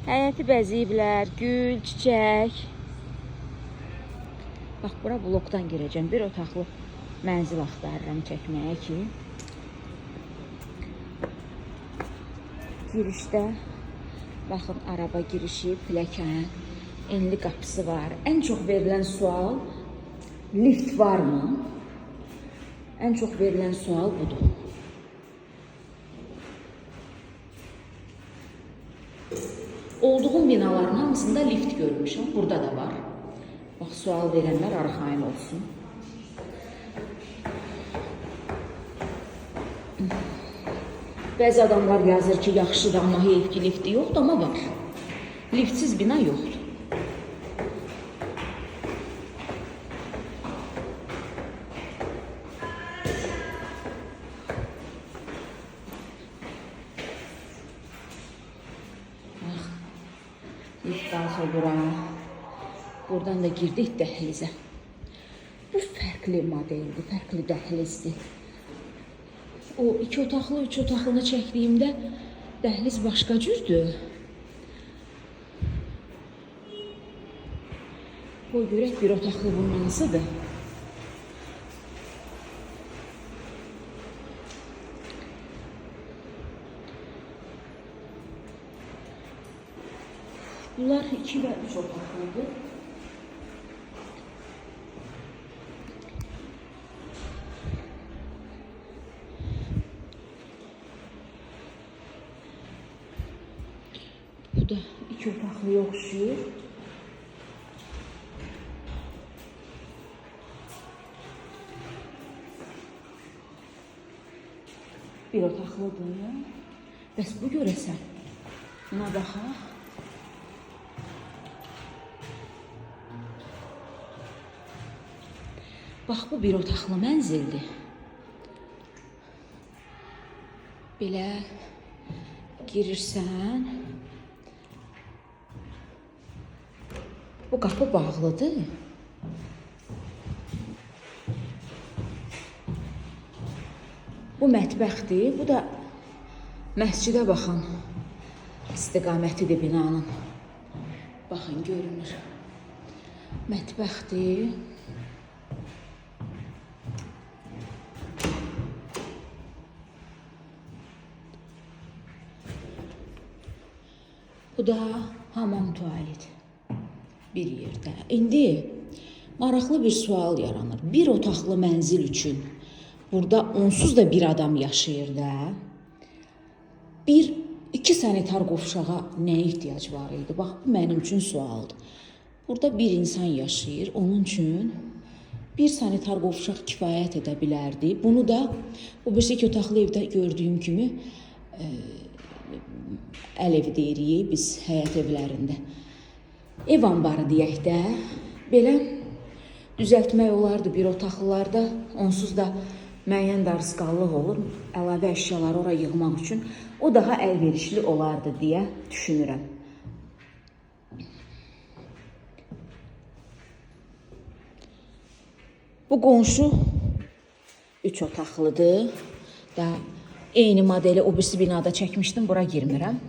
Həyəti bəzəyiblər, gül, çiçək. Bax, bura blokdan girəcəm. Bir otaqlı mənzil axtarıram çəkməyə ki. Girişdə, baxın, araba girişi, pilləkən, enli qapısı var. Ən çox verilən sual, lift varmı? Ən çox verilən sual budur. Olduğum binaların hamısında lift görmüşəm. Burada da var. Bax, sual verənlər arxayın olsun. Bəzi adamlar yazır ki, yaxşıdır, amma heyf ki, lifti yoxdur, amma var. Liftsiz bina yoxdur. Lift qalxır bura. Buradan da girdik dəhlizə. Bu fərqli modeldir, fərqli dəhlizdir. O 2 otaqlı, 3 otaqlını çəkdiyimdə dəhliz başqa cürdür. Qoy görək bir otaqlı bunun hansıdır. Bunlar 2 və 3 otaqlıdır. Bu da 2 otaqlıya oxşuyur. Bir otaqlıdır. Bəs bu görəsən. Buna baxaq. Bax, bu bir otaqlı mənzildir. Belə girirsən. Bu qapı bağlıdır. Bu mətbəxdir. Bu da məscidə baxan istiqamətidir binanın. Baxın, görünür. Mətbəxdir. Bu da hamam tualet. Bir yerdə. İndi maraqlı bir sual yaranır. Bir otaqlı mənzil üçün burada onsuz da bir adam yaşayır da. İki sanitar qovşağa nəyə ehtiyac var idi? Bax, bu mənim üçün sualdır. Burada bir insan yaşayır. Onun üçün bir sanitar qovşaq kifayət edə bilərdi. Bunu da bu bir iki otaqlı evdə gördüyüm kimi əl evi deyirik biz həyət evlərində. Ev ambarı deyək də, belə düzəltmək olardı bir otaqlılarda, onsuz da müəyyən darısqallıq olur, əlavə əşyaları oraya yığmaq üçün o daha əlverişli olardı deyə düşünürəm. Bu qonşu 3 otaqlıdır. Da eyni modeli o birisi binada çəkmişdim, bura girmirəm.